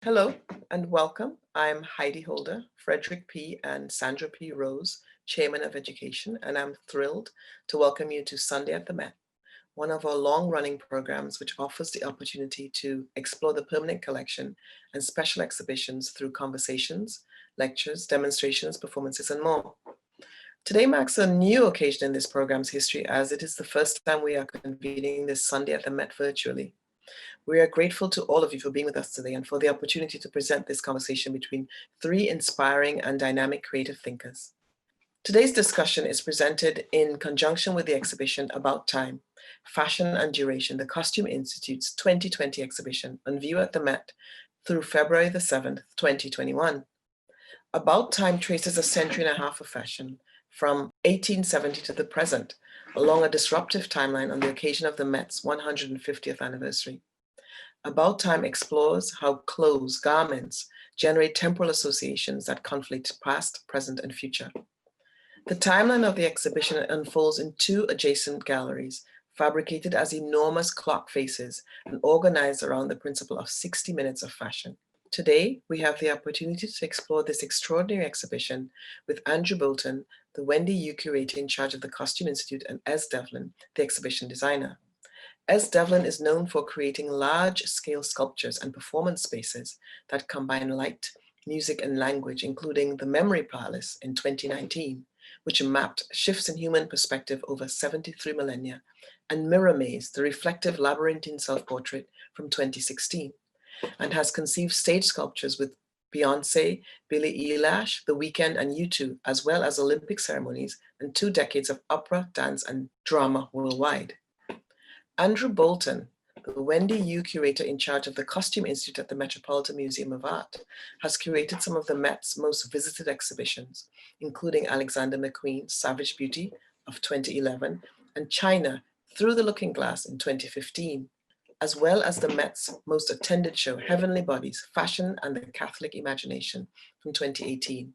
Hello and welcome. I'm Heidi Holder, Frederick P. and Sandra P. Rose, Chairman of Education, and I'm thrilled to welcome you to Sunday at the Met, one of our long-running programs which offers the opportunity to explore the permanent collection and special exhibitions through conversations, lectures, demonstrations, performances, and more. Today marks a new occasion in this program's history as it is the first time we are convening this Sunday at the Met virtually. We are grateful to all of you for being with us today and for the opportunity to present this conversation between three inspiring and dynamic creative thinkers. Today's discussion is presented in conjunction with the exhibition About Time, Fashion and Duration, the Costume Institute's 2020 exhibition on view at the Met through February the 7th, 2021. About Time traces a century and a half of fashion from 1870 to the present, along a disruptive timeline on the occasion of the Met's 150th anniversary. About Time explores how clothes, garments, generate temporal associations that conflict past, present, and future. The timeline of the exhibition unfolds in two adjacent galleries, fabricated as enormous clock faces and organized around the principle of 60 minutes of fashion. Today, we have the opportunity to explore this extraordinary exhibition with Andrew Bolton, the Wendy U curator in charge of the Costume Institute, and Devlin, the exhibition designer. Devlin is known for creating large-scale sculptures and performance spaces that combine light, music, and language, including the Memory Palace in 2019, which mapped shifts in human perspective over 73 millennia, and Mirror Maze, the reflective labyrinthine self-portrait from 2016, and has conceived stage sculptures with Beyonce, Billie Eilish, The Weeknd, and U2, as well as Olympic ceremonies and 2 decades of opera, dance, and drama worldwide. Andrew Bolton, the Wendy U curator in charge of the Costume Institute at the Metropolitan Museum of Art, has curated some of the Met's most visited exhibitions, including Alexander McQueen's Savage Beauty of 2011 and China Through the Looking Glass in 2015, as well as the Met's most attended show, Heavenly Bodies, Fashion and the Catholic Imagination from 2018.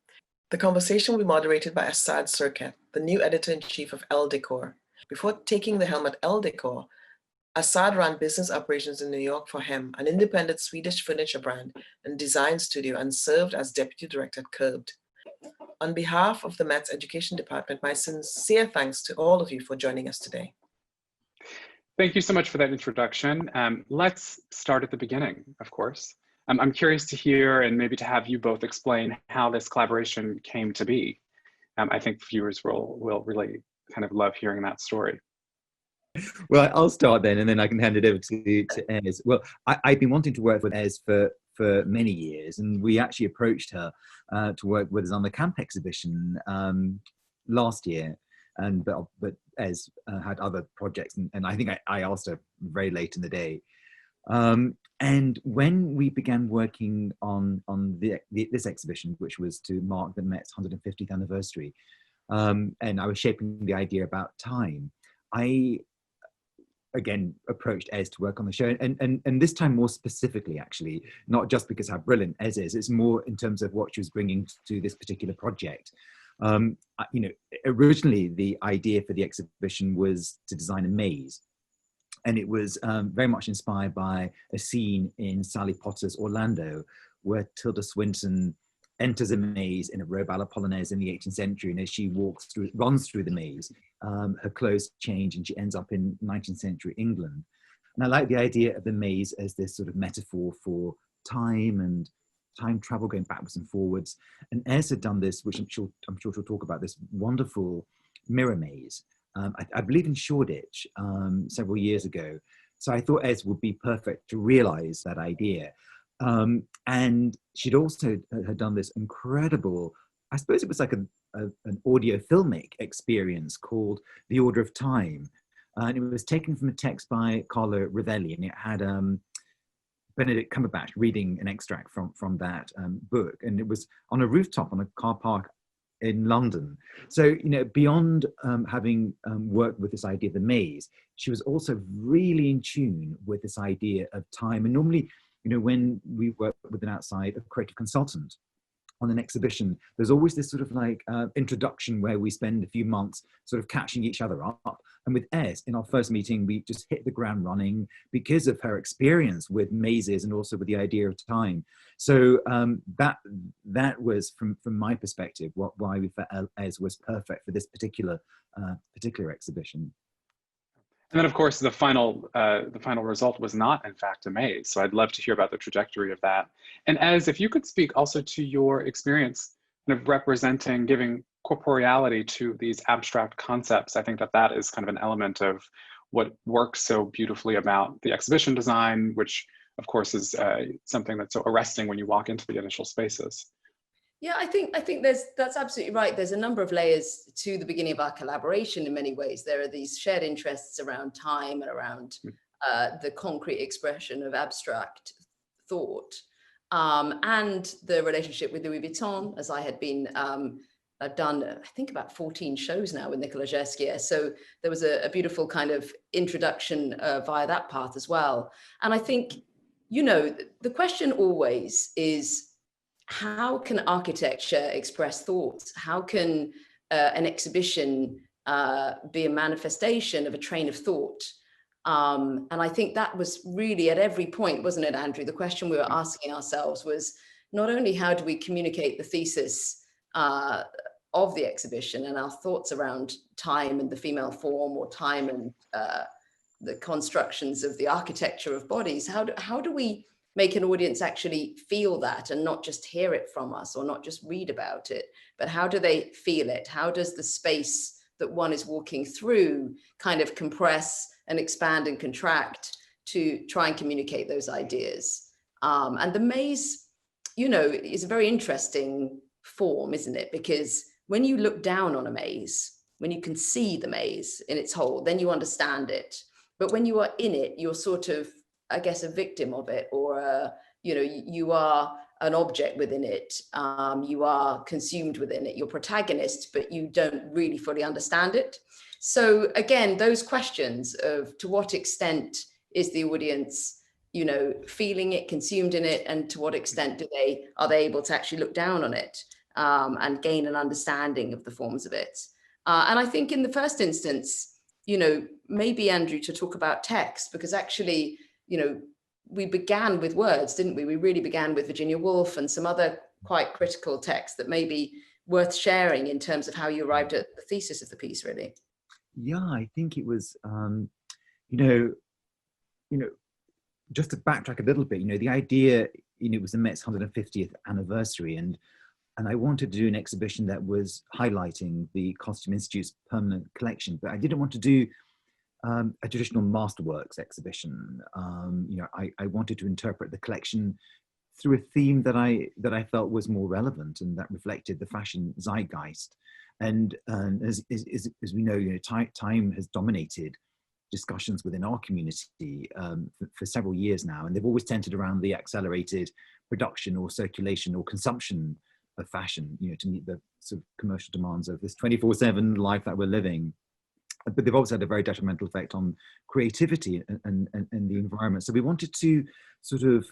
The conversation will be moderated by Asad Syrkett, the new editor-in-chief of Elle Decor. Before taking the helm at Elle Decor, Asad ran business operations in New York for Hem, an independent Swedish furniture brand and design studio, and served as deputy director at Curbed. On behalf of the Met's Education Department, my sincere thanks to all of you for joining us today. Thank you so much for that introduction. Let's start at the beginning, of course. I'm curious to hear and maybe to have you both explain how this collaboration came to be. I think viewers will really kind of love hearing that story. Well, I'll start then, and then I can hand it over to Ez. Well, I've been wanting to work with Ez for many years, and we actually approached her to work with us on the camp exhibition last year. But Ez had other projects, and I think I asked her very late in the day. And when we began working on this exhibition, which was to mark the Met's 150th anniversary, and I was shaping the idea about time, I again approached Ez to work on the show, and this time more specifically, actually, not just because how brilliant Ez is, it's more in terms of what she was bringing to this particular project. You know, originally the idea for the exhibition was to design a maze, and it was very much inspired by a scene in Sally Potter's Orlando, where Tilda Swinton enters a maze in a Robala Polonaise in the 18th century, and as she runs through the maze, her clothes change and she ends up in 19th century England. And I like the idea of the maze as this sort of metaphor for time and time travel going backwards and forwards. And Ez had done this, which I'm sure she'll talk about, this wonderful mirror maze. I believe in Shoreditch several years ago. So I thought Ez would be perfect to realize that idea. And she'd also had done this incredible, I suppose it was like an audio filmic experience called The Order of Time. And it was taken from a text by Carlo Rovelli, and it had Benedict Cumberbatch reading an extract from that book. And it was on a rooftop on a car park in London. So, you know, beyond having worked with this idea of the maze, she was also really in tune with this idea of time. And normally, you know, when we work with an outside creative consultant, on an exhibition, there's always this sort of like introduction where we spend a few months sort of catching each other up. And with Ez, in our first meeting, we just hit the ground running because of her experience with mazes and also with the idea of time. So that was, from my perspective, why we felt Ez was perfect for this particular exhibition. And then, of course, the final result was not, in fact, a maze. So I'd love to hear about the trajectory of that. And as if you could speak also to your experience kind of representing, giving corporeality to these abstract concepts. I think that is kind of an element of what works so beautifully about the exhibition design, which, of course, is something that's so arresting when you walk into the initial spaces. Yeah, I think that's absolutely right. There's a number of layers to the beginning of our collaboration in many ways. There are these shared interests around time and around the concrete expression of abstract thought, and the relationship with Louis Vuitton, as I had been, I've done, I think, about 14 shows now with Nicolas Gesquier. So there was a beautiful kind of introduction via that path as well. And I think, you know, the question always is, how can architecture express thoughts? How can an exhibition be a manifestation of a train of thought? And I think that was really at every point, wasn't it, Andrew? The question we were asking ourselves was not only how do we communicate the thesis of the exhibition and our thoughts around time and the female form, or time and the constructions of the architecture of bodies, how do we make an audience actually feel that and not just hear it from us or not just read about it, but how do they feel it? How does the space that one is walking through kind of compress and expand and contract to try and communicate those ideas? And the maze, you know, is a very interesting form, isn't it? Because when you look down on a maze, when you can see the maze in its whole, then you understand it. But when you are in it, you're sort of, I guess, a victim of it, or you know, you are an object within it. You are consumed within it. You're protagonist, but you don't really fully understand it. So again, those questions of to what extent is the audience, you know, feeling it, consumed in it, and to what extent are they able to actually look down on it and gain an understanding of the forms of it? And I think in the first instance, you know, maybe Andrew, to talk about text, because actually, you know, we began with words, didn't we? We really began with Virginia Woolf and some other quite critical texts that may be worth sharing in terms of how you arrived at the thesis of the piece, really. Yeah, I think it was, you know, just to backtrack a little bit, you know, the idea, you know, it was the Met's 150th anniversary, and I wanted to do an exhibition that was highlighting the Costume Institute's permanent collection, but I didn't want to do a traditional masterworks exhibition. You know, I wanted to interpret the collection through a theme that I felt was more relevant and that reflected the fashion zeitgeist. And as we know, you know, time has dominated discussions within our community for several years now, and they've always centered around the accelerated production or circulation or consumption of fashion, you know, to meet the sort of commercial demands of this 24/7 life that we're living. But they've also had a very detrimental effect on creativity and the environment. So we wanted to sort of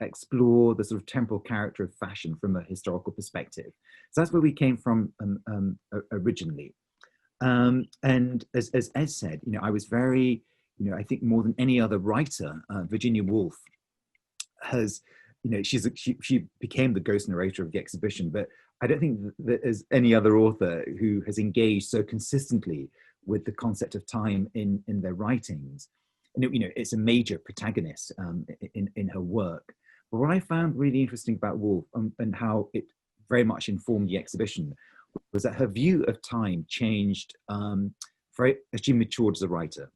explore the sort of temporal character of fashion from a historical perspective. So that's where we came from originally. And as Ed said, you know, I was very, you know, I think more than any other writer, Virginia Woolf has, you know, she became the ghost narrator of the exhibition, but I don't think that there's any other author who has engaged so consistently with the concept of time in their writings. And you know, it's a major protagonist in her work. But what I found really interesting about Woolf and how it very much informed the exhibition was that her view of time changed as she matured as a writer.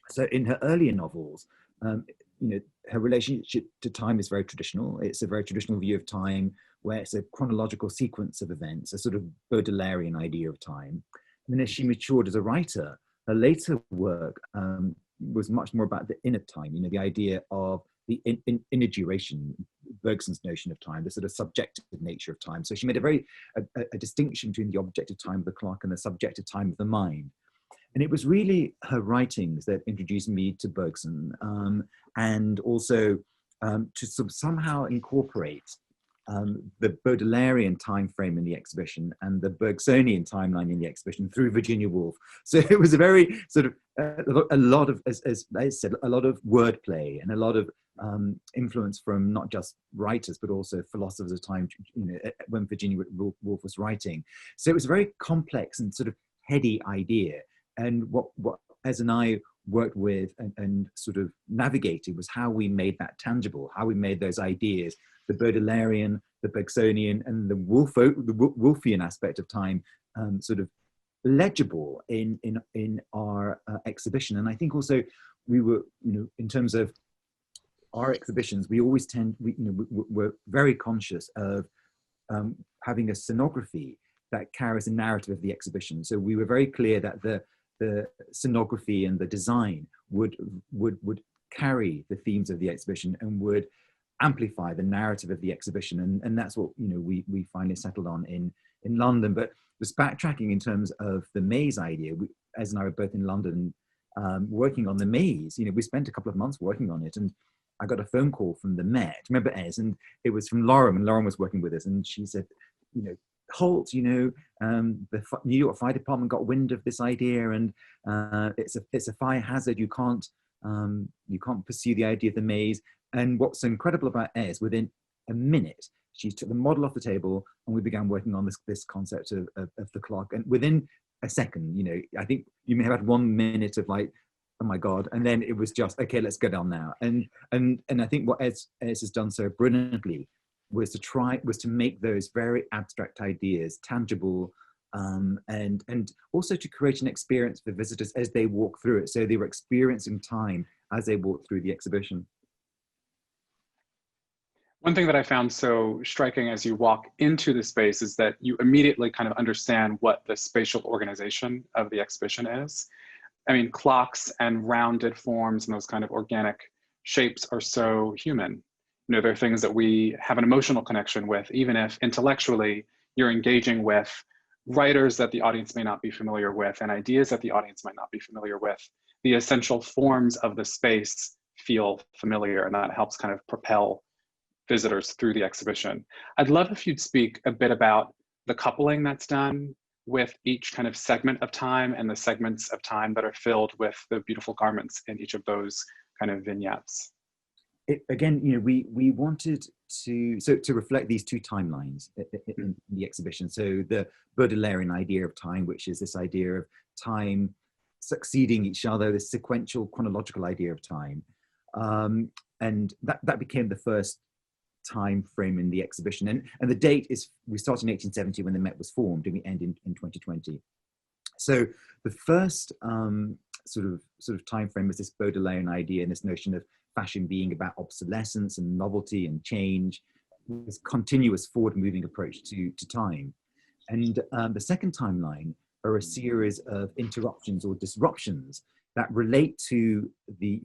So in her earlier novels, you know, her relationship to time is very traditional. It's a very traditional view of time, where it's a chronological sequence of events, a sort of Baudelairean idea of time. And then as she matured as a writer, her later work was much more about the inner time, you know, the idea of the inner duration, Bergson's notion of time, the sort of subjective nature of time. So she made a distinction between the objective time of the clock and the subjective time of the mind. And it was really her writings that introduced me to Bergson, and also to somehow incorporate the Baudelairean time frame in the exhibition and the Bergsonian timeline in the exhibition through Virginia Woolf. So it was a very sort of a lot of, as I said, a lot of wordplay and a lot of influence from not just writers but also philosophers of time, when Virginia Woolf was writing. So it was a very complex and sort of heady idea. And what Ez and I worked with and sort of navigated was how we made that tangible, how we made those ideas, the Baudelairian, the Bergsonian, and the Woolfian aspect of time sort of legible in our exhibition. And I think also we were, in terms of our exhibitions, we always we're very conscious of having a scenography that carries a narrative of the exhibition. So we were very clear that the scenography and the design would carry the themes of the exhibition and would amplify the narrative of the exhibition. And that's what we finally settled on in London. But just backtracking in terms of the maze idea, Ez and I were both in London working on the maze. We spent a couple of months working on it, and I got a phone call from the Met. Remember Ez? And it was from Lauren, and Lauren was working with us, and she said, Holt, the New York Fire Department got wind of this idea, and it's a fire hazard. You can't pursue the idea of the maze. And what's incredible about Ez, within a minute, she took the model off the table, and we began working on this concept of the clock. And within a second, I think you may have had 1 minute of like, oh my God, and then it was just, okay, let's get on now. And I think what Ez has done so brilliantly was to make those very abstract ideas tangible, and also to create an experience for visitors as they walk through it. So they were experiencing time as they walked through the exhibition. One thing that I found so striking as you walk into the space is that you immediately kind of understand what the spatial organization of the exhibition is. I mean, clocks and rounded forms and those kind of organic shapes are so human. They're things that we have an emotional connection with, even if intellectually you're engaging with writers that the audience may not be familiar with and ideas that the audience might not be familiar with. The essential forms of the space feel familiar, and that helps kind of propel visitors through the exhibition. I'd love if you'd speak a bit about the coupling that's done with each kind of segment of time and the segments of time that are filled with the beautiful garments in each of those kind of vignettes. Again, we wanted to reflect these two timelines in the exhibition. So the Baudelairian idea of time, which is this idea of time succeeding each other, this sequential chronological idea of time. And that became the first time frame in the exhibition. And the date is, we started in 1870 when the Met was formed, and we end in 2020. So the first sort of time frame is this Baudelairian idea and this notion of fashion being about obsolescence and novelty and change, this continuous forward-moving approach to time. And the second timeline are a series of interruptions or disruptions that relate to the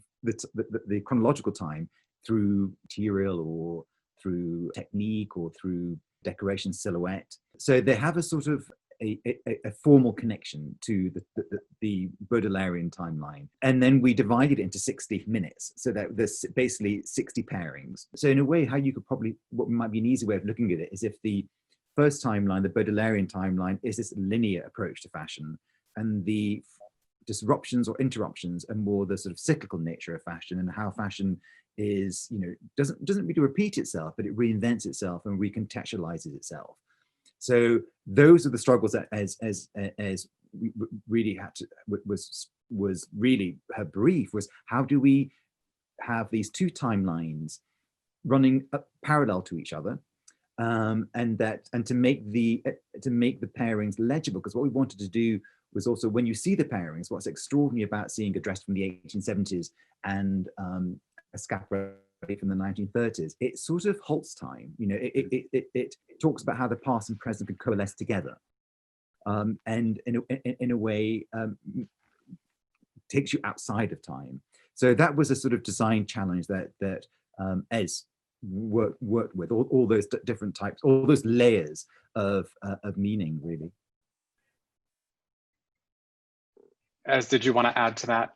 chronological time through material or through technique or through decoration silhouette. So they have a sort of a formal connection to the Baudelairian timeline. And then we divided it into 60 minutes. So that there's basically 60 pairings. So in a way, what might be an easy way of looking at it is if the first timeline, the Baudelairian timeline, is this linear approach to fashion, and the disruptions or interruptions are more the sort of cyclical nature of fashion, and how fashion is, doesn't really repeat itself, but it reinvents itself and recontextualizes itself. So those are the struggles that as really had to, was really her brief, was how do we have these two timelines running parallel to each other, and to make the pairings legible, because what we wanted to do was also, when you see the pairings, what's extraordinary about seeing a dress from the 1870s and a scapula from the 1930s, it sort of halts time. It talks about how the past and present can coalesce together, and in a way takes you outside of time. So that was a sort of design challenge that Ez worked with, all those different types, all those layers of meaning, really. Ez, did you want to add to that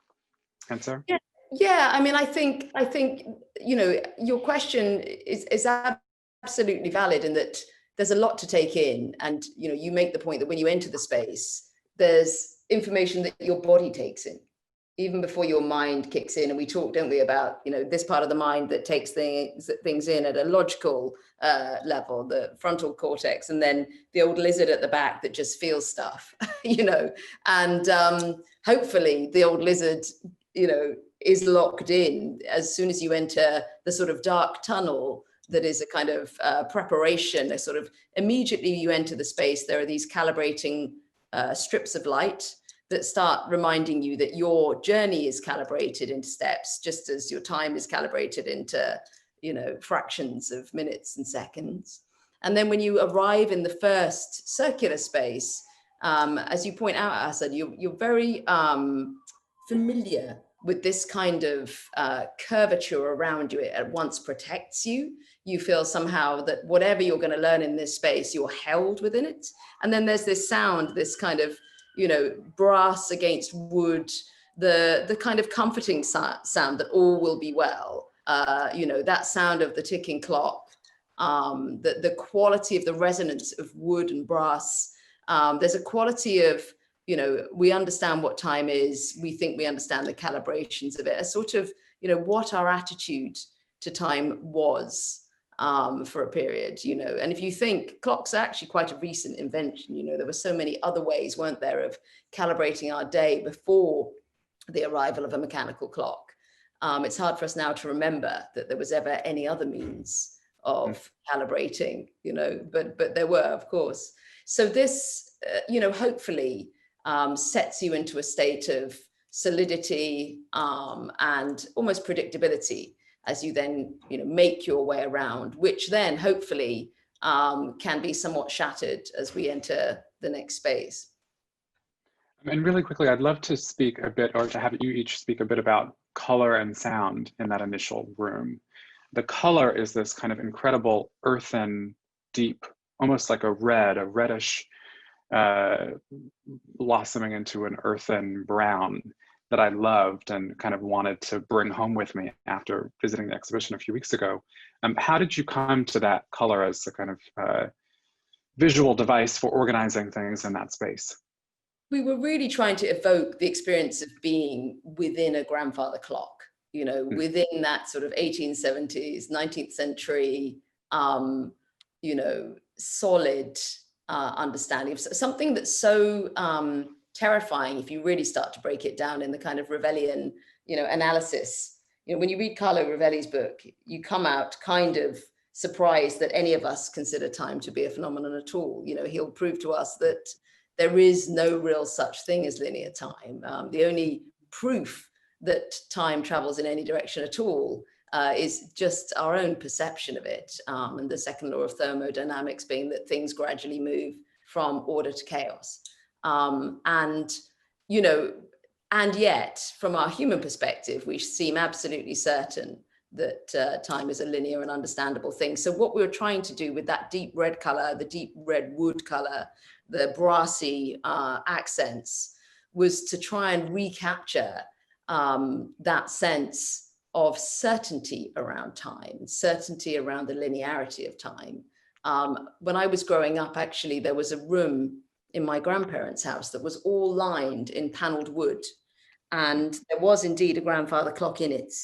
answer? Yeah, I mean, I think your question is absolutely valid in that there's a lot to take in. And, you know, you make the point that when you enter the space, there's information that your body takes in, even before your mind kicks in. And we talk, don't we, about, you know, this part of the mind that takes things in at a logical level, the frontal cortex, and then the old lizard at the back that just feels stuff, you know, and hopefully the old lizard, you know, is locked in as soon as you enter the sort of dark tunnel that is a kind of preparation, a sort of immediately you enter the space, there are these calibrating strips of light that start reminding you that your journey is calibrated into steps, just as your time is calibrated into, you know, fractions of minutes and seconds. And then when you arrive in the first circular space, as you point out, Asad, you're very familiar with this kind of curvature around you. It at once protects you. You feel somehow that whatever you're going to learn in this space, you're held within it. And then there's this sound, this kind of, you know, brass against wood, the kind of comforting sound that all will be well. You know, that sound of the ticking clock, the quality of the resonance of wood and brass. There's a quality of, you know, we understand what time is, we think we understand the calibrations of it, a sort of, you know, what our attitude to time was for a period, you know. And if you think, clocks are actually quite a recent invention, you know, there were so many other ways, weren't there, of calibrating our day before the arrival of a mechanical clock. It's hard for us now to remember that there was ever any other means of calibrating, you know, but there were, of course. So this, you know, hopefully sets you into a state of solidity and almost predictability as you then, you know, make your way around, which then hopefully can be somewhat shattered as we enter the next space. And really quickly, I'd love to speak a bit, or to have you each speak a bit about color and sound in that initial room. The color is this kind of incredible earthen, deep, almost like a reddish, blossoming into an earthen brown that I loved and kind of wanted to bring home with me after visiting the exhibition a few weeks ago. How did you come to that color as a kind of visual device for organizing things in that space? We were really trying to evoke the experience of being within a grandfather clock, you know, within that sort of 1870s, 19th century, you know, solid understanding of something that's so terrifying if you really start to break it down in the kind of Ravellian, you know, analysis. You know, when you read Carlo Rovelli's book, you come out kind of surprised that any of us consider time to be a phenomenon at all. You know, he'll prove to us that there is no real such thing as linear time. The only proof that time travels in any direction at all is just our own perception of it. And the second law of thermodynamics being that things gradually move from order to chaos. And, you know, and yet from our human perspective, we seem absolutely certain that time is a linear and understandable thing. So what we were trying to do with that deep red color, the deep red wood color, the brassy accents, was to try and recapture that sense of certainty around time, certainty around the linearity of time. When I was growing up, actually, there was a room in my grandparents' house that was all lined in paneled wood. And there was indeed a grandfather clock in it.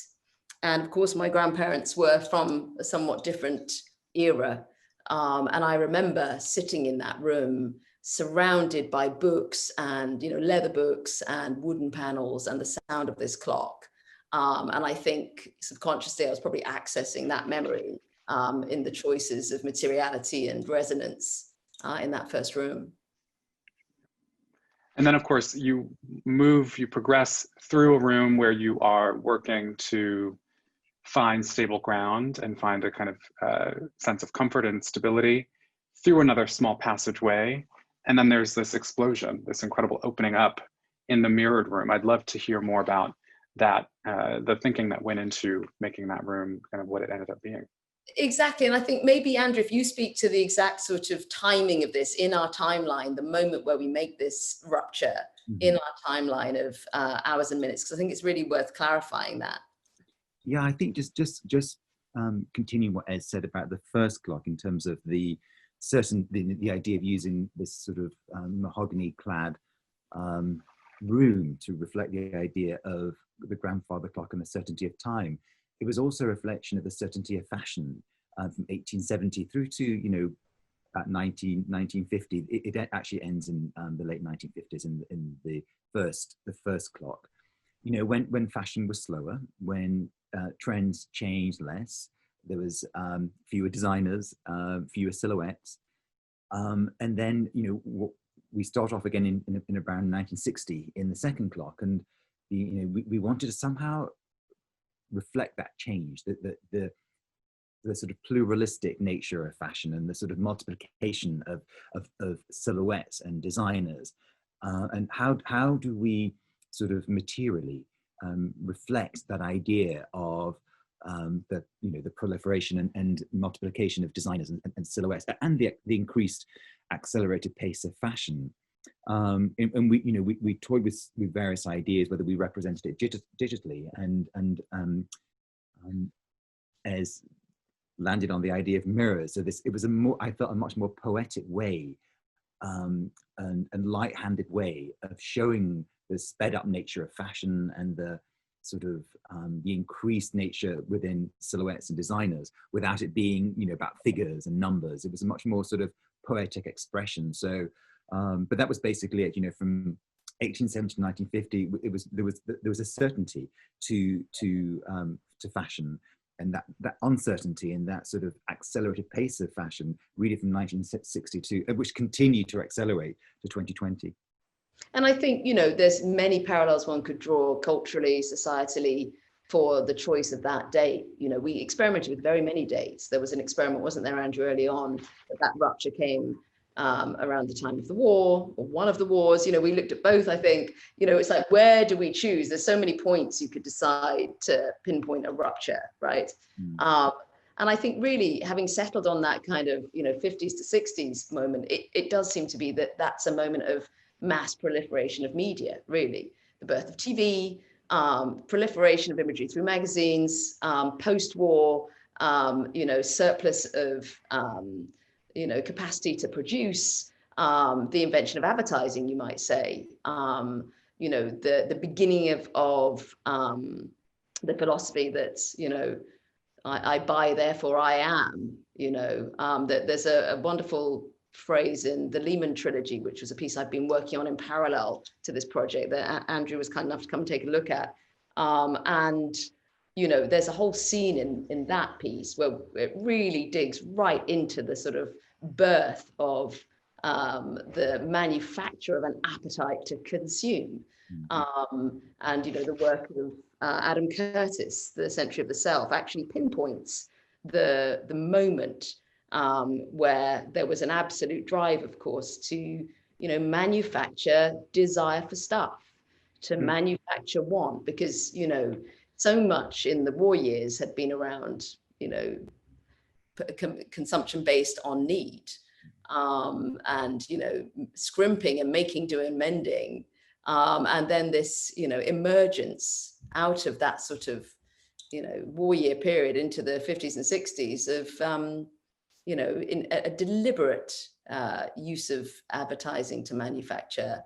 And of course, my grandparents were from a somewhat different era. And I remember sitting in that room surrounded by books and, you know, leather books and wooden panels and the sound of this clock. And I think subconsciously I was probably accessing that memory in the choices of materiality and resonance in that first room. And then of course you progress through a room where you are working to find stable ground and find a kind of sense of comfort and stability through another small passageway. And then there's this explosion, this incredible opening up in the mirrored room. I'd love to hear more about that, the thinking that went into making that room kind of what it ended up being. Exactly. And I think maybe, Andrew, if you speak to the exact sort of timing of this in our timeline, the moment where we make this rupture in our timeline of hours and minutes, because I think it's really worth clarifying that. Yeah, I think just continuing what Ed said about the first clock in terms of the idea of using this sort of mahogany-clad room to reflect the idea of the grandfather clock and the certainty of time. It was also a reflection of the certainty of fashion from 1870 through to, about 1950. It actually ends in the late 1950s in the first clock. When fashion was slower, when trends changed less, there was fewer designers, fewer silhouettes, and then we start off again in around 1960 in the second clock, and we wanted to somehow reflect that change, the sort of pluralistic nature of fashion and the sort of multiplication of silhouettes and designers, and how do we sort of materially reflect that idea of the proliferation and multiplication of designers and silhouettes, and the increased accelerated pace of fashion. And we toyed with various ideas, whether we represented it digitally, and as landed on the idea of mirrors. So it was I felt a much more poetic way and light-handed way of showing the sped up nature of fashion and the sort of the increased nature within silhouettes and designers, without it being about figures and numbers. It was a much more sort of poetic expression. So but that was basically it. From 1870 to 1950, there was a certainty to fashion, and that uncertainty and that sort of accelerated pace of fashion really from 1962, which continued to accelerate to 2020. And I think, there's many parallels one could draw culturally, societally, for the choice of that date. We experimented with very many dates. There was an experiment, wasn't there, Andrew, early on, that rupture came around the time of the war, or one of the wars. We looked at both, I think. It's like, where do we choose? There's so many points you could decide to pinpoint a rupture, right? And I think really having settled on that kind of 50s to 60s moment, it does seem to be that's a moment of mass proliferation of media, really. The birth of TV, proliferation of imagery through magazines, post-war, surplus of capacity to produce, the invention of advertising, you might say, the beginning of the philosophy that's, I buy, therefore I am, that there's a wonderful phrase in the Lehman Trilogy, which was a piece I've been working on in parallel to this project that Andrew was kind enough to come and take a look at. And there's a whole scene in that piece where it really digs right into the sort of birth of the manufacture of an appetite to consume. And the work of Adam Curtis, The Century of the Self, actually pinpoints the moment where there was an absolute drive, of course, to manufacture desire for stuff, to manufacture want, because so much in the war years had been around consumption based on need, and scrimping and making, do, and mending, and then this emergence out of that sort of war year period into the 50s and 60s of in a deliberate use of advertising to manufacture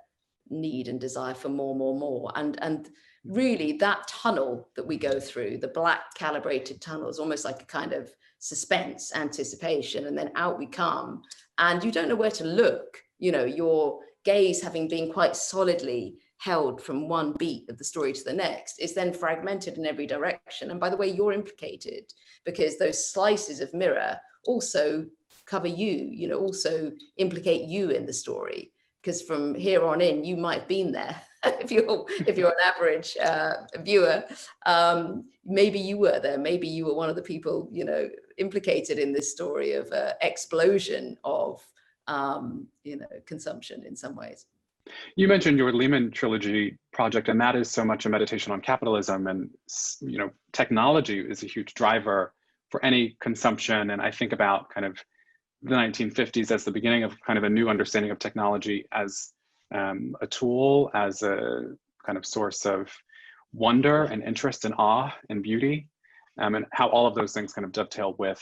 need and desire for more, and really that tunnel that we go through, the black calibrated tunnel, is almost like a kind of suspense, anticipation, and then out we come, and you don't know where to look. Your gaze, having been quite solidly held from one beat of the story to the next, is then fragmented in every direction. And by the way, you're implicated, because those slices of mirror also cover you, also implicate you in the story, because from here on in, you might have been there. if you're an average viewer, maybe you were there, maybe you were one of the people implicated in this story of explosion of consumption in some ways. You mentioned your Lehman Trilogy project, and that is so much a meditation on capitalism, and technology is a huge driver for any consumption. And I think about kind of the 1950s as the beginning of kind of a new understanding of technology as a tool, as a kind of source of wonder and interest and awe and beauty. and how all of those things kind of dovetail with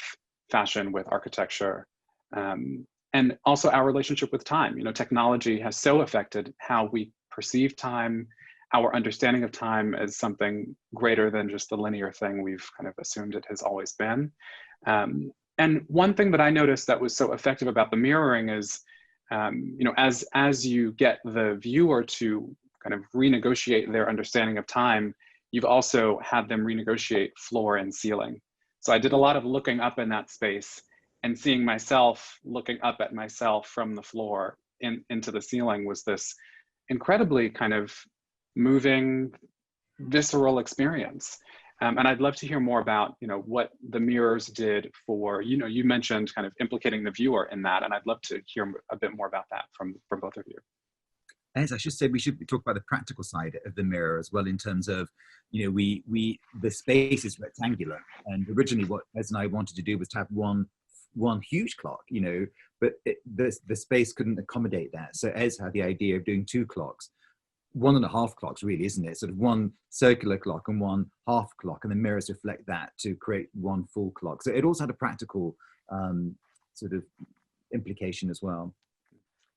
fashion, with architecture, and also our relationship with time. You know, technology has so affected how we perceive time, our understanding of time as something greater than just the linear thing we've kind of assumed it has always been. And one thing that I noticed that was so effective about the mirroring is, you know, as you get the viewer to kind of renegotiate their understanding of time, you've also had them renegotiate floor and ceiling. So I did a lot of looking up in that space and seeing myself looking up at myself from the floor into the ceiling was this incredibly kind of moving, visceral experience. And I'd love to hear more about, you know, what the mirrors did for, you know, you mentioned kind of implicating the viewer in that, and I'd love to hear a bit more about that from both of you. As I should say, we should talk about the practical side of the mirror as well, in terms of, you know, the space is rectangular, and originally what Ez and I wanted to do was to have one huge clock, you know, but the space couldn't accommodate that. So Ez had the idea of doing 2 clocks. 1.5 clocks, really, isn't it? Sort of one circular clock and one half clock, and the mirrors reflect that to create one full clock. So it also had a practical sort of implication as well.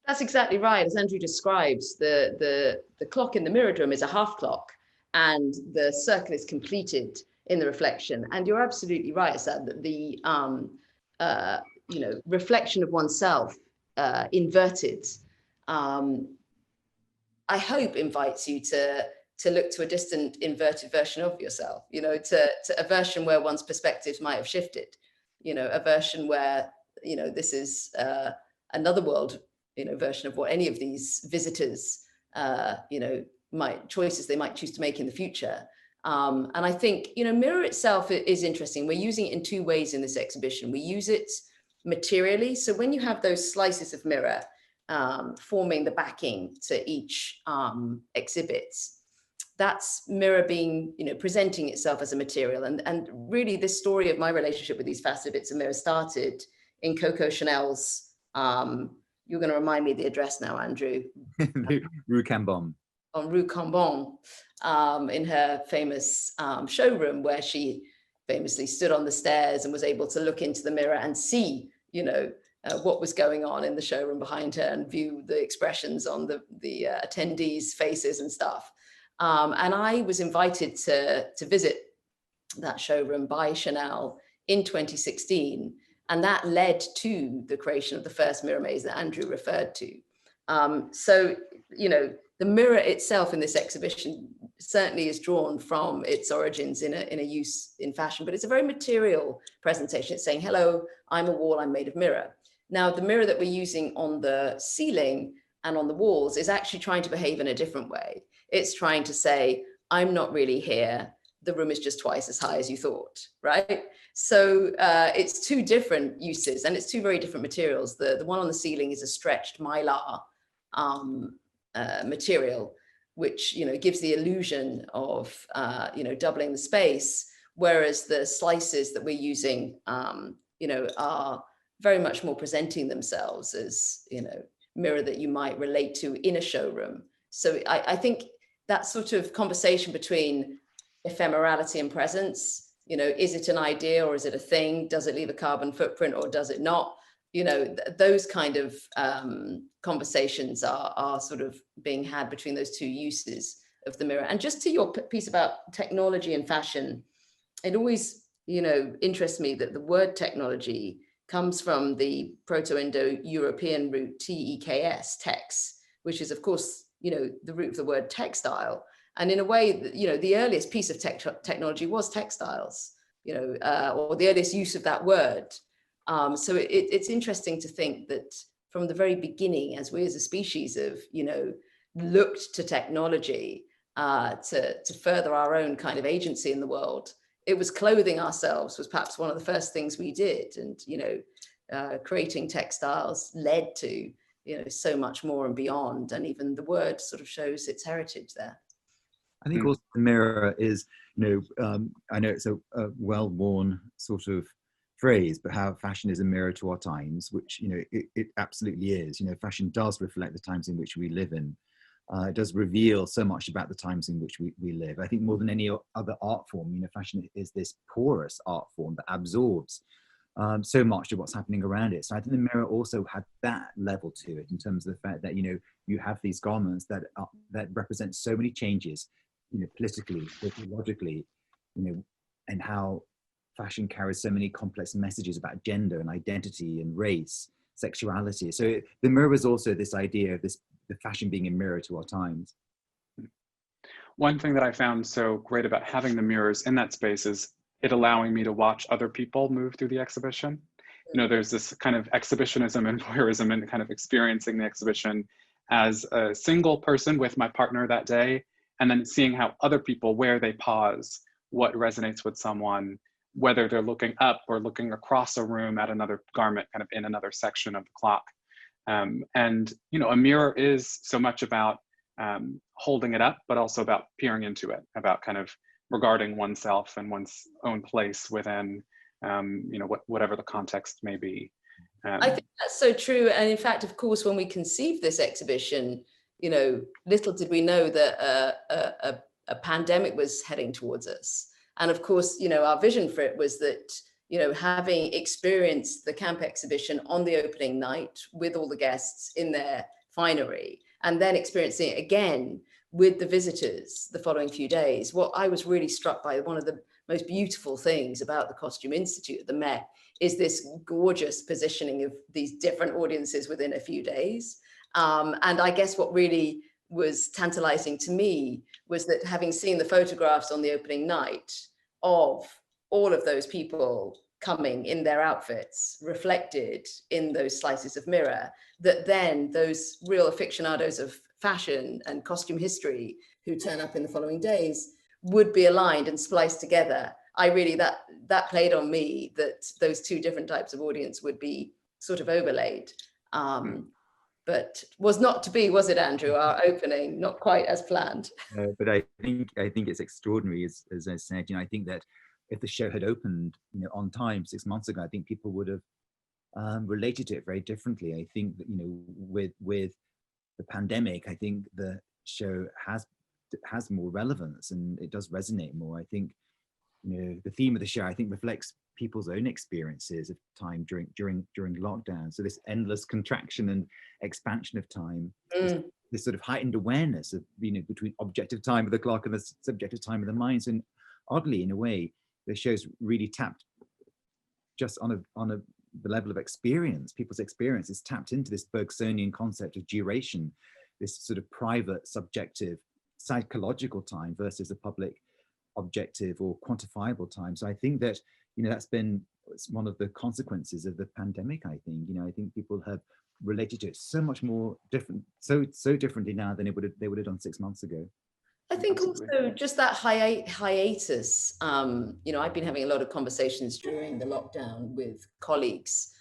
That's exactly right. As Andrew describes, the clock in the mirrored room is a half clock, and the circle is completed in the reflection. And you're absolutely right, Asad, that the you know, reflection of oneself inverted, I hope invites you to look to a distant inverted version of yourself, you know, to a version where one's perspectives might have shifted, you know, a version where, you know, this is another world, you know, version of what any of these visitors, you know, choices they might choose to make in the future. And I think, you know, mirror itself is interesting. We're using it in 2 ways in this exhibition. We use it materially. So when you have those slices of mirror, forming the backing to each exhibit, that's mirror being, you know, presenting itself as a material. And really this story of my relationship with these facet bits of mirror started in Coco Chanel's, you're going to remind me the address now, Andrew. Rue Cambon. On Rue Cambon, in her famous showroom, where she famously stood on the stairs and was able to look into the mirror and see, you know, what was going on in the showroom behind her and view the expressions on the attendees' faces and stuff. And I was invited to visit that showroom by Chanel in 2016. And that led to the creation of the first mirror maze that Andrew referred to. So, you know, the mirror itself in this exhibition certainly is drawn from its origins in a use in fashion, but it's a very material presentation. It's saying, hello, I'm a wall, I'm made of mirror. Now, the mirror that we're using on the ceiling and on the walls is actually trying to behave in a different way. It's trying to say, I'm not really here. The room is just twice as high as you thought, right? So it's 2 different uses, and it's 2 very different materials. The one on the ceiling is a stretched mylar material, which, you know, gives the illusion of, you know, doubling the space, whereas the slices that we're using, you know, are very much more presenting themselves as, you know, mirror that you might relate to in a showroom. So I think that sort of conversation between ephemerality and presence, you know, is it an idea or is it a thing? Does it leave a carbon footprint or does it not? You know, those kind of conversations are sort of being had between those 2 uses of the mirror. And just to your piece about technology and fashion, it always, you know, interests me that the word technology comes from the Proto-Indo-European root TEKS, tex, which is, of course, you know, the root of the word textile. And in a way, you know, the earliest piece of technology was textiles, you know, or the earliest use of that word. So it's interesting to think that from the very beginning, as we as a species have, you know, looked to technology to further our own kind of agency in the world, it was clothing ourselves was perhaps one of the first things we did. And, you know, creating textiles led to, you know, so much more and beyond. And even the word sort of shows its heritage there. I think also the mirror is, you know, I know it's a well-worn sort of phrase, but how fashion is a mirror to our times, which, you know, it absolutely is. You know, fashion does reflect the times in which we live in. It does reveal so much about the times in which we live. I think more than any other art form, you know, fashion is this porous art form that absorbs so much of what's happening around it. So I think the mirror also had that level to it in terms of the fact that, you know, you have these garments that represent so many changes, you know, politically, logically, you know, and how fashion carries so many complex messages about gender and identity and race, sexuality. So the mirror is also this idea of the fashion being a mirror to our times. One thing that I found so great about having the mirrors in that space is it allowing me to watch other people move through the exhibition. You know, there's this kind of exhibitionism and voyeurism and kind of experiencing the exhibition as a single person with my partner that day, and then seeing how other people, where they pause, what resonates with someone, whether they're looking up or looking across a room at another garment, kind of in another section of the clock. And, you know, a mirror is so much about holding it up, but also about peering into it, about kind of regarding oneself and one's own place within, you know, whatever the context may be. I think that's so true. And in fact, of course, when we conceived this exhibition, you know, little did we know that a pandemic was heading towards us. And of course, you know, our vision for it was that, you know, having experienced the camp exhibition on the opening night with all the guests in their finery, and then experiencing it again with the visitors the following few days, what I was really struck by, one of the most beautiful things about the Costume Institute at the Met, is this gorgeous positioning of these different audiences within a few days. And I guess what really was tantalizing to me was that, having seen the photographs on the opening night of all of those people coming in their outfits reflected in those slices of mirror, that then those real aficionados of fashion and costume history who turn up in the following days would be aligned and spliced together. I really, that played on me, that those two different types of audience would be sort of overlaid. But was not to be, was it, Andrew? Our opening, not quite as planned. But I think it's extraordinary, as I said. You know, I think that if the show had opened, you know, on time 6 months ago, I think people would have related to it very differently. I think that, you know, with the pandemic, I think the show has more relevance and it does resonate more. I think, you know, the theme of the show, I think, reflects people's own experiences of time during lockdown. So this endless contraction and expansion of time, this sort of heightened awareness of, you know, between objective time of the clock and the subjective time of the mind. And oddly, in a way, the show's really tapped just on the level of experience. People's experience is tapped into this Bergsonian concept of duration, this sort of private, subjective, psychological time versus a public, objective or quantifiable time. So I think that, you know, that's been one of the consequences of the pandemic. I think, you know, I think people have related to it so much more different, so differently now than they would have done 6 months ago. I think also just that hiatus, you know, I've been having a lot of conversations during the lockdown with colleagues,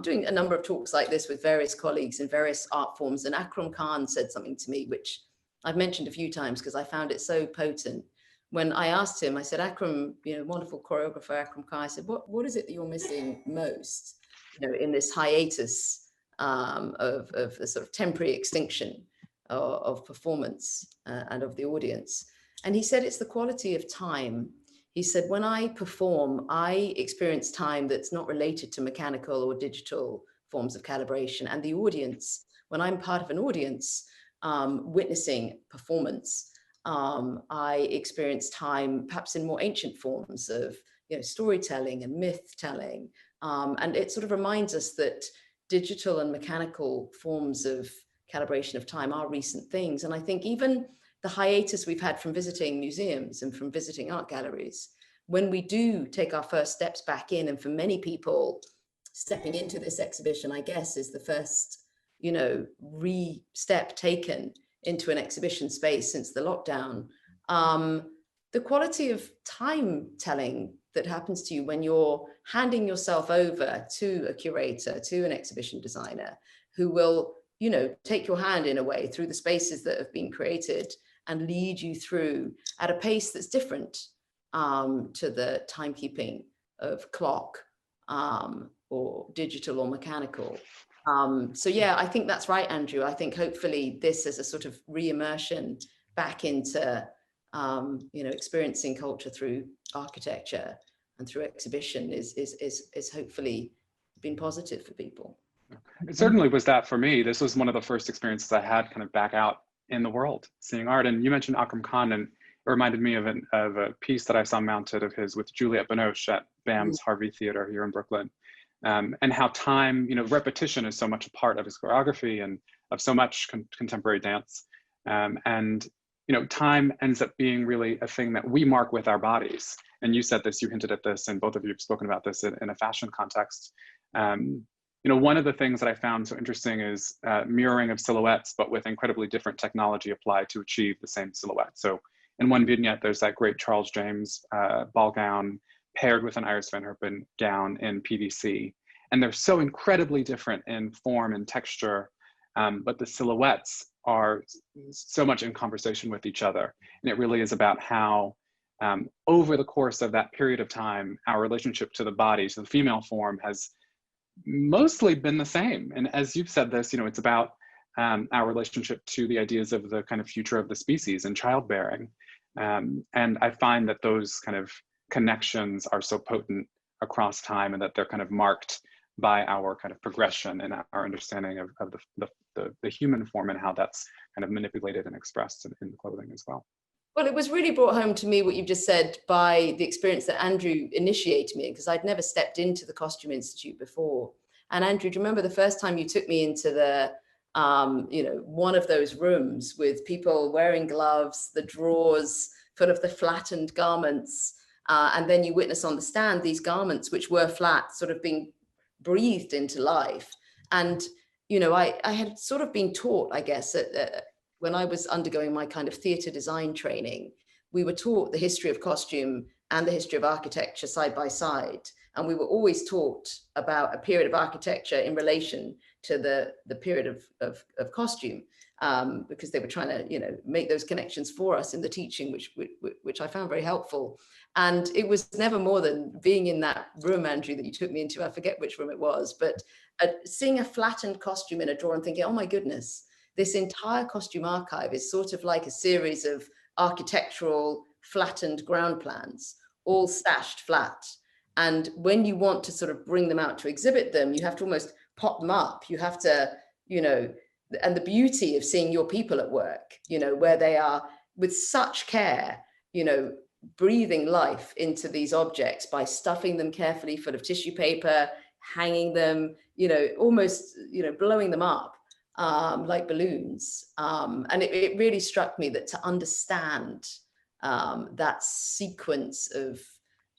doing a number of talks like this with various colleagues in various art forms. And Akram Khan said something to me, which I've mentioned a few times because I found it so potent. When I asked him, I said, Akram, you know, wonderful choreographer Akram Khan, I said, what is it that you're missing most, you know, in this hiatus of a sort of temporary extinction of performance and of the audience? And he said, it's the quality of time. He said, when I perform, I experience time that's not related to mechanical or digital forms of calibration. And the audience, when I'm part of an audience witnessing performance, I experience time perhaps in more ancient forms of, you know, storytelling and myth telling. And it sort of reminds us that digital and mechanical forms of calibration of time are recent things. And I think even the hiatus we've had from visiting museums and from visiting art galleries, when we do take our first steps back in, and for many people, stepping into this exhibition, I guess, is the first, you know, step taken into an exhibition space since the lockdown. The quality of time telling that happens to you when you're handing yourself over to a curator, to an exhibition designer, who will, you know, take your hand in a way through the spaces that have been created and lead you through at a pace that's different to the timekeeping of clock or digital or mechanical. So yeah, I think that's right, Andrew. I think hopefully this is a sort of re-immersion back into, experiencing culture through architecture and through exhibition is hopefully been positive for people. It certainly was that for me. This was one of the first experiences I had kind of back out in the world, seeing art. And you mentioned Akram Khan, and it reminded me of a piece that I saw mounted of his with Juliette Binoche at BAM's Harvey Theater here in Brooklyn. And how time, repetition is so much a part of his choreography and of so much contemporary dance. Time ends up being really a thing that we mark with our bodies. And you said this, you hinted at this, and both of you have spoken about this in a fashion context. One of the things that I found so interesting is mirroring of silhouettes, but with incredibly different technology applied to achieve the same silhouette. So in one vignette, there's that great Charles James ball gown paired with an Iris van Herpen gown in PVC. And they're so incredibly different in form and texture, but the silhouettes are so much in conversation with each other. And it really is about how over the course of that period of time, our relationship to the body, to the female form, has mostly been the same. And as you've said this, it's about our relationship to the ideas of the kind of future of the species and childbearing. And I find that those kind of connections are so potent across time, and that they're kind of marked by our kind of progression and our understanding of the human form and how that's kind of manipulated and expressed in the clothing as well. Well, it was really brought home to me what you've just said by the experience that Andrew initiated me in, because I'd never stepped into the Costume Institute before. And Andrew, do you remember the first time you took me into the, one of those rooms with people wearing gloves, the drawers full of the flattened garments, and then you witness on the stand these garments which were flat, sort of being breathed into life. And, I had sort of been taught, I guess, when I was undergoing my kind of theatre design training, we were taught the history of costume and the history of architecture side by side. And we were always taught about a period of architecture in relation to the period of costume, because they were trying to, make those connections for us in the teaching, which I found very helpful. And it was never more than being in that room, Andrew, that you took me into. I forget which room it was, but seeing a flattened costume in a drawer and thinking, oh my goodness, this entire costume archive is sort of like a series of architectural flattened ground plans, all stashed flat. And when you want to sort of bring them out to exhibit them, you have to almost pop them up. You have to, and the beauty of seeing your people at work, where they are with such care, breathing life into these objects by stuffing them carefully full of tissue paper, hanging them, almost, blowing them up. Like balloons. And it really struck me that to understand that sequence of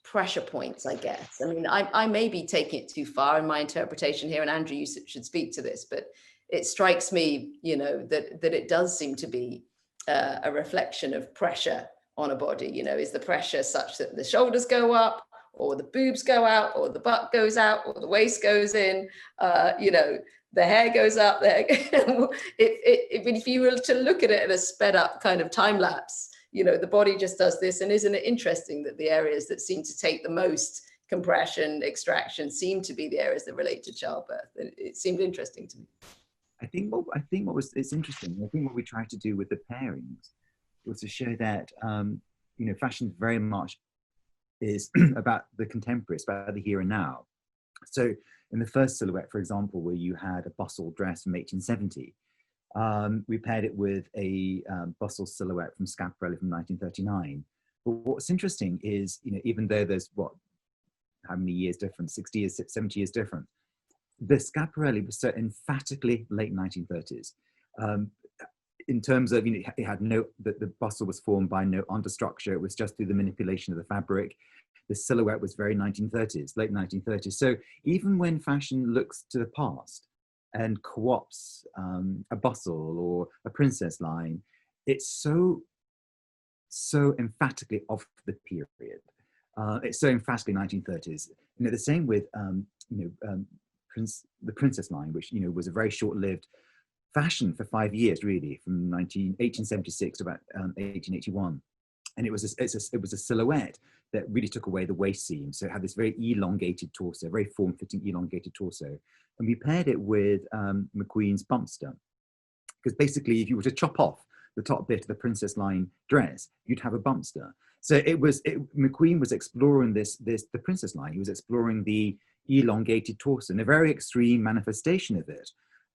pressure points, I guess. I mean, I may be taking it too far in my interpretation here, and Andrew, you should speak to this, but it strikes me, that it does seem to be a reflection of pressure on a body. Is the pressure such that the shoulders go up, or the boobs go out, or the butt goes out, or the waist goes in, the hair goes up there. If you were to look at it in a sped up kind of time lapse, the body just does this. And isn't it interesting that the areas that seem to take the most compression, extraction, seem to be the areas that relate to childbirth? It seemed interesting to me. I think it's interesting. I think what we tried to do with the pairings was to show that, fashion very much is about the contemporary, it's about the here and now. So in the first silhouette, for example, where you had a bustle dress from 1870, we paired it with a bustle silhouette from Schiaparelli from 1939. But what's interesting is, even though there's how many years different, 60 years, 70 years different, the Schiaparelli was so emphatically late 1930s. In terms of, it had the bustle was formed by no understructure. It was just through the manipulation of the fabric. The silhouette was very 1930s, late 1930s. So even when fashion looks to the past and co-opts a bustle or a princess line, it's so emphatically of the period. It's so emphatically 1930s. The same with the princess line, which was a very short-lived fashion for 5 years, really, from 1876 to about 1881. And it was a silhouette that really took away the waist seam. So it had this very elongated torso, very form-fitting elongated torso. And we paired it with McQueen's bumpster. Because basically, if you were to chop off the top bit of the princess line dress, you'd have a bumpster. So McQueen was exploring the princess line. He was exploring the elongated torso and a very extreme manifestation of it.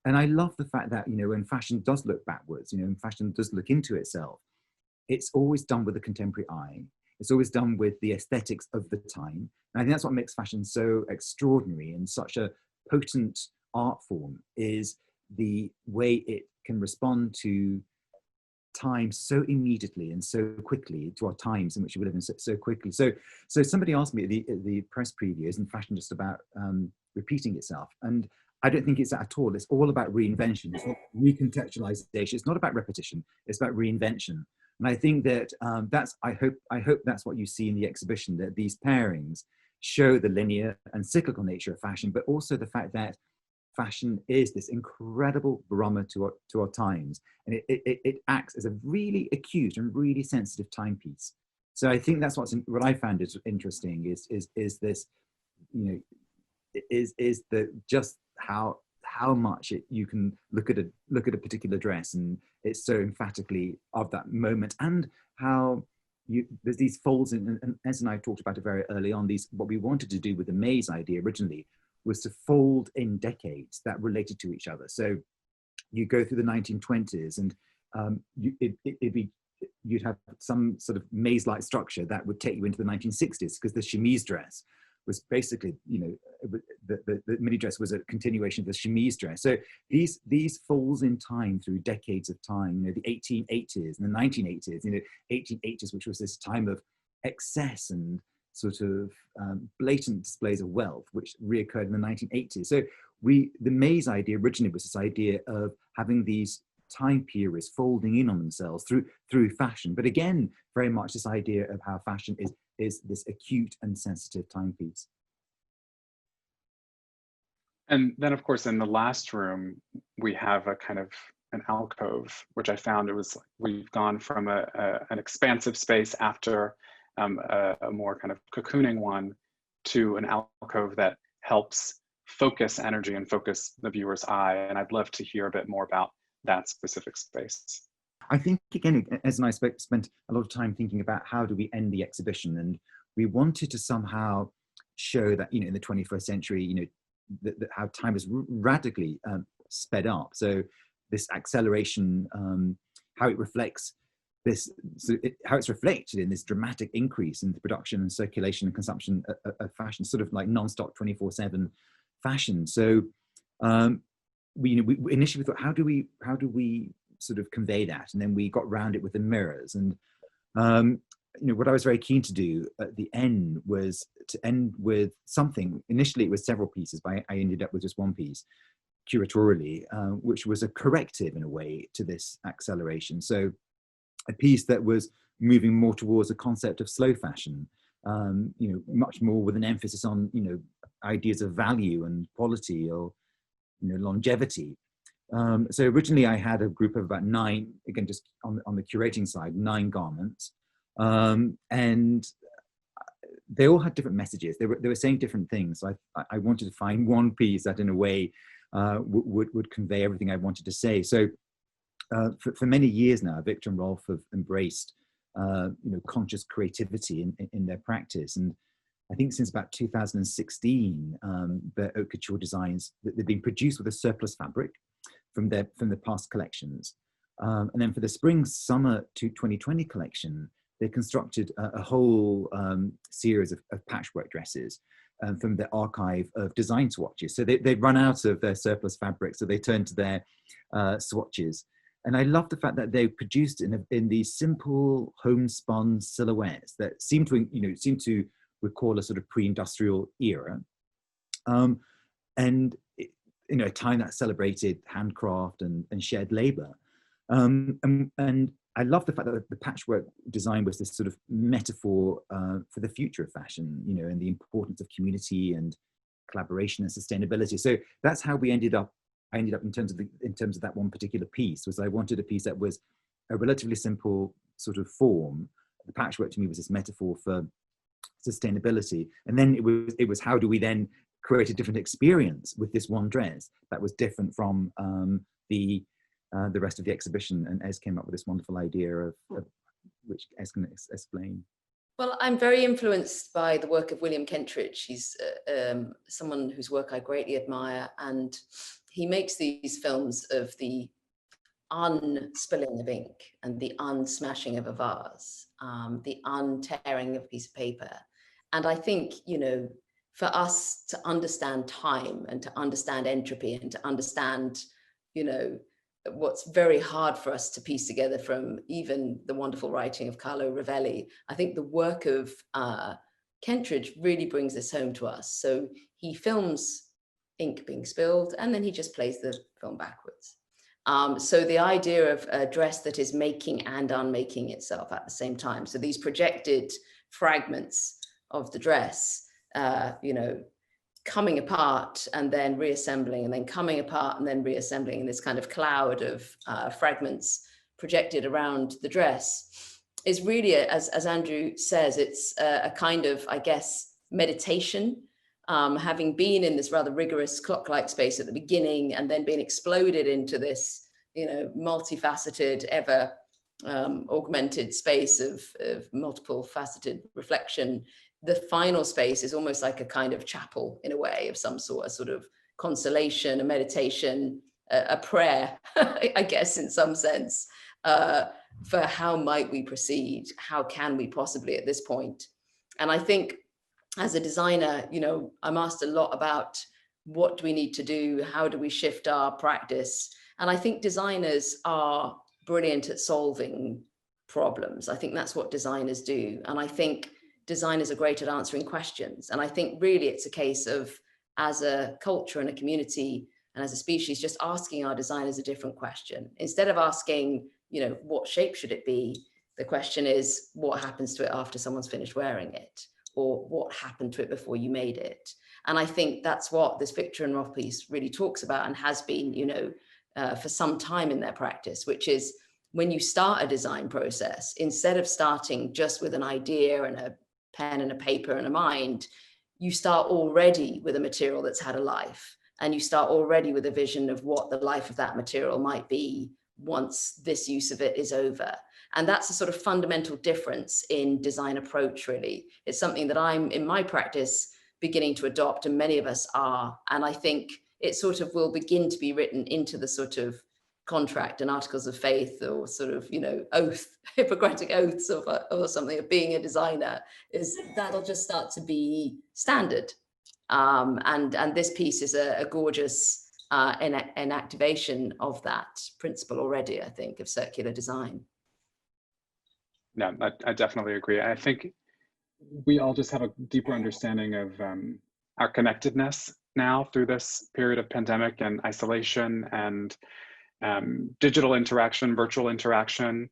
And I love the fact that, when fashion does look backwards, when fashion does look into itself, it's always done with a contemporary eye. It's always done with the aesthetics of the time. And I think that's what makes fashion so extraordinary and such a potent art form, is the way it can respond to time so immediately and so quickly, to our times in which we live in so quickly. So somebody asked me at the press preview, isn't fashion just about repeating itself? And I don't think it's that at all. It's all about reinvention. It's not recontextualization. It's not about repetition. It's about reinvention. And I think that I hope that's what you see in the exhibition, that these pairings show the linear and cyclical nature of fashion, but also the fact that fashion is this incredible barometer to our times, and it acts as a really acute and really sensitive timepiece. So I think that's what I found is interesting is this, is the just how much you can look at a particular dress and it's so emphatically of that moment, and how there's these folds in, and Ez and I talked about it very early on, what we wanted to do with the maze idea originally was to fold in decades that related to each other. So you go through the 1920s and you'd have some sort of maze-like structure that would take you into the 1960s, because the chemise dress was basically, the mini dress was a continuation of the chemise dress. So these falls in time through decades of time, the 1880s and the 1980s, 1880s, which was this time of excess and sort of blatant displays of wealth, which reoccurred in the 1980s. So the maze idea originally was this idea of having these time periods folding in on themselves through fashion. But again, very much this idea of how fashion is this acute and sensitive timepiece. And then, of course, in the last room, we have a kind of an alcove, which I found we've gone from an expansive space after a more kind of cocooning one to an alcove that helps focus energy and focus the viewer's eye. And I'd love to hear a bit more about that specific space. I think, again, Ez and I spent a lot of time thinking about how do we end the exhibition, and we wanted to somehow show that, in the 21st century, that how time has radically sped up. So this acceleration, how it reflects how it's reflected in this dramatic increase in the production and circulation and consumption of fashion, sort of like non-stop 24/7 fashion. So we initially thought, how do we sort of convey that? And then we got around it with the mirrors. And what I was very keen to do at the end was to end with something. Initially, it was several pieces, but I ended up with just one piece, curatorially, which was a corrective in a way to this acceleration. So a piece that was moving more towards a concept of slow fashion, much more with an emphasis on, ideas of value and quality, or, longevity. So originally I had a group of about 9, again, just on the curating side, 9 garments. And they all had different messages. They were saying different things. So I wanted to find one piece that in a way would convey everything I wanted to say. So for many years now, Victor and Rolf have embraced conscious creativity in their practice. And I think since about 2016, their haute couture designs, they've been produced with a surplus fabric from the past collections. And then for the spring summer 2020 collection, they constructed a whole series of patchwork dresses from their archive of design swatches. So they'd run out of their surplus fabric, so they turned to their swatches. And I love the fact that they produced in these simple homespun silhouettes that seem to recall a sort of pre-industrial era, and a time that celebrated handcraft and shared labor. And I love the fact that the patchwork design was this sort of metaphor for the future of fashion, and the importance of community and collaboration and sustainability. So that's how I ended up in terms of that one particular piece. Was I wanted a piece that was a relatively simple sort of form, the patchwork to me was this metaphor for sustainability. And then it was how do we then create a different experience with this one dress that was different from the rest of the exhibition. And Ez came up with this wonderful idea of which Ez can explain. Well, I'm very influenced by the work of William Kentridge. He's someone whose work I greatly admire, and he makes these films of the unspilling of ink and the unsmashing of a vase, the untearing of a piece of paper. And I think, you know, for us to understand time and to understand entropy and to understand, you know, what's very hard for us to piece together from even the wonderful writing of Carlo Rovelli, I think the work of Kentridge really brings this home to us. So he films ink being spilled and then he just plays the film backwards. So the idea of a dress that is making and unmaking itself at the same time. So these projected fragments of the dress, you know, coming apart and then reassembling and then coming apart and then reassembling in this kind of cloud of fragments projected around the dress is really, as Andrew says, it's a kind of, I guess, meditation. Having been in this rather rigorous clock-like space at the beginning and then being exploded into this, you know, multifaceted, ever augmented space of multiple faceted reflection, the final space is almost like a kind of chapel in a way of some sort, a sort of consolation, a meditation, a prayer, I guess, in some sense, for how might we proceed? How can we possibly at this point? And I think as a designer, you know, I'm asked a lot about what do we need to do? How do we shift our practice? And I think designers are brilliant at solving problems. I think that's what designers do. And I think designers are great at answering questions. And I think really it's a case of, as a culture and a community and as a species, just asking our designers a different question. Instead of asking, you know, what shape should it be? The question is, what happens to it after someone's finished wearing it? Or what happened to it before you made it? And I think that's what this Victor and Roth piece really talks about and has been, you know, for some time in their practice, which is when you start a design process, instead of starting just with an idea and a pen and a paper and a mind, you start already with a material that's had a life, and you start already with a vision of what the life of that material might be once this use of it is over. And that's a sort of fundamental difference in design approach, really. It's something that I'm, in my practice, beginning to adopt, and many of us are. And I think it sort of will begin to be written into the sort of contract and articles of faith, or sort of, you know, oath, Hippocratic oaths or something of being a designer, is that'll just start to be standard. And this piece is a gorgeous inactivation of that principle already, I think, of circular design. Yeah, I definitely agree. I think we all just have a deeper understanding of our connectedness now through this period of pandemic and isolation and digital interaction, virtual interaction.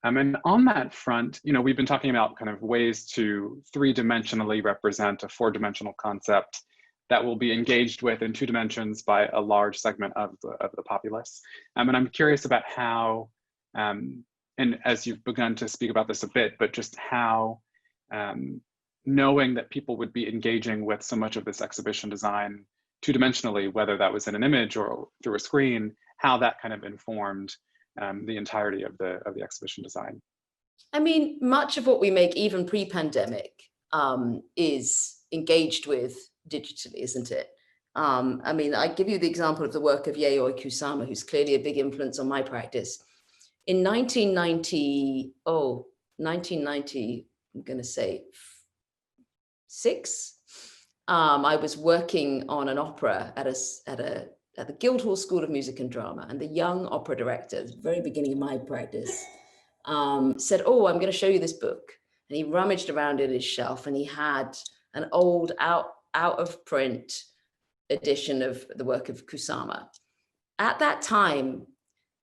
And on that front, you know, we've been talking about kind of ways to three-dimensionally represent a four-dimensional concept that will be engaged with in 2 dimensions by a large segment of the populace. And I'm curious about how, and as you've begun to speak about this a bit, but just how knowing that people would be engaging with so much of this exhibition design 2-dimensionally, whether that was in an image or through a screen, how that kind of informed the entirety of the exhibition design. I mean, much of what we make, even pre-pandemic, is engaged with digitally, isn't it? I mean, I give you the example of the work of Yayoi Kusama, who's clearly a big influence on my practice. In 1990, I'm going to say 6, I was working on an opera at the Guildhall School of Music and Drama, and the young opera director, at the very beginning of my practice, said, "Oh, I'm going to show you this book." And he rummaged around in his shelf, and he had an old out of print edition of the work of Kusama. At that time,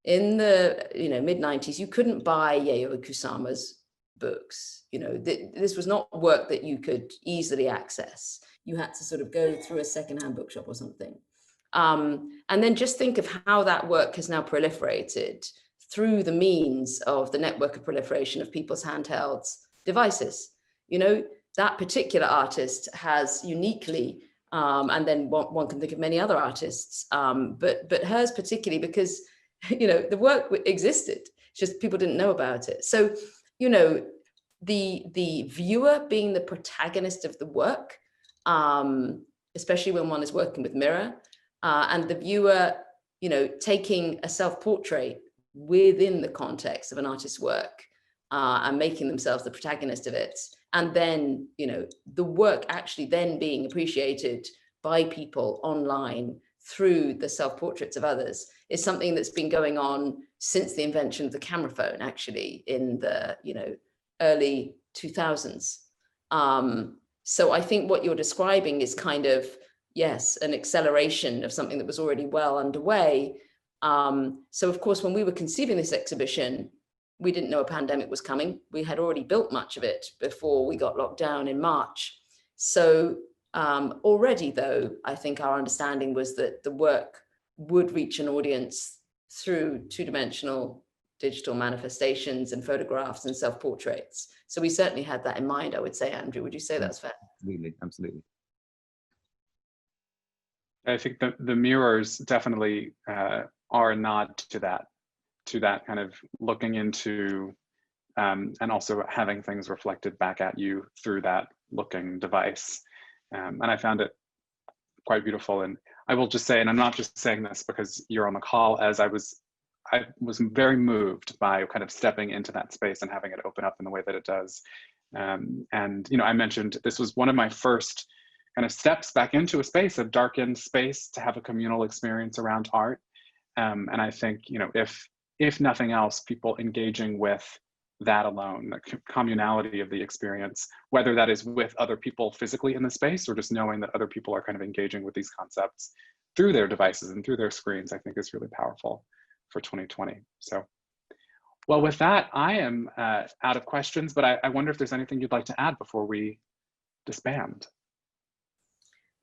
in the mid-90s, you couldn't buy Yayoi Kusama's books. You know, this was not work that you could easily access. You had to sort of go through a secondhand bookshop or something. And then just think of how that work has now proliferated through the means of the network of proliferation of people's handhelds, devices. You know, that particular artist has uniquely, and then one can think of many other artists, but hers particularly because, you know, the work existed, just people didn't know about it. So, you know, the viewer being the protagonist of the work, especially when one is working with mirror, and the viewer, you know, taking a self-portrait within the context of an artist's work, and making themselves the protagonist of it. And then, you know, the work actually then being appreciated by people online through the self-portraits of others is something that's been going on since the invention of the camera phone, actually, in the, you know, early 2000s. So I think what you're describing is kind of, yes, an acceleration of something that was already well underway. So of course, when we were conceiving this exhibition, we didn't know a pandemic was coming. We had already built much of it before we got locked down in March. So already though, I think our understanding was that the work would reach an audience through two-dimensional digital manifestations and photographs and self-portraits. So we certainly had that in mind, I would say. Andrew, would you say that's fair? Absolutely, absolutely. I think the mirrors definitely are a nod to that kind of looking into, and also having things reflected back at you through that looking device. And I found it quite beautiful. And I will just say, and I'm not just saying this because you're on the call, as I was very moved by kind of stepping into that space and having it open up in the way that it does. And, you know, I mentioned this was one of my first kind of steps back into a space, a darkened space, to have a communal experience around art. And I think, you know, if nothing else, people engaging with that alone, the communality of the experience, whether that is with other people physically in the space or just knowing that other people are kind of engaging with these concepts through their devices and through their screens, I think is really powerful for 2020. So, well, with that, I am out of questions, but I wonder if there's anything you'd like to add before we disband.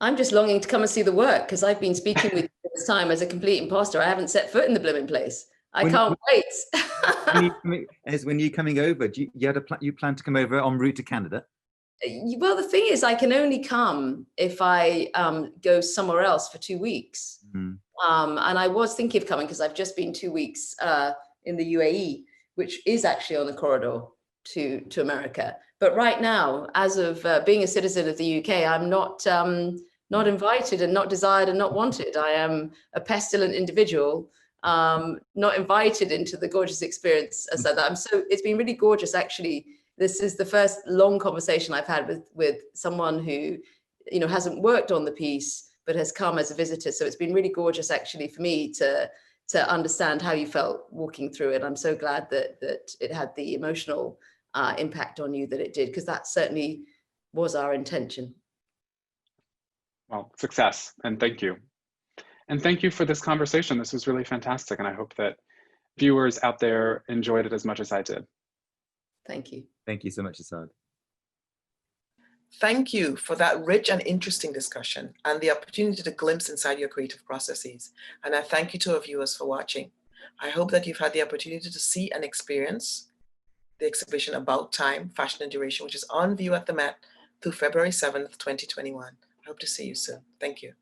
I'm just longing to come and see the work, because I've been speaking with you this time as a complete imposter. I haven't set foot in the blooming place. I can't wait. When you coming over, do you plan to come over en route to Canada? Well, the thing is, I can only come if I go somewhere else for 2 weeks. Mm. And I was thinking of coming because I've just been 2 weeks in the UAE, which is actually on the corridor to America. But right now, as of being a citizen of the UK, I'm not invited and not desired and not wanted. I am a pestilent individual, not invited into the gorgeous experience. So it's been really gorgeous, actually. This is the first long conversation I've had with someone who, you know, hasn't worked on the piece, but has come as a visitor. So it's been really gorgeous, actually, for me to understand how you felt walking through it. I'm so glad that it had the emotional impact on you that it did, because that certainly was our intention. Well, success, and thank you. And thank you for this conversation. This was really fantastic, and I hope that viewers out there enjoyed it as much as I did. Thank you. Thank you so much, Asad. Thank you for that rich and interesting discussion and the opportunity to glimpse inside your creative processes. And I thank you to our viewers for watching. I hope that you've had the opportunity to see and experience the exhibition About Time, Fashion and Duration, which is on view at the Met through February 7th, 2021. I hope to see you soon. Thank you.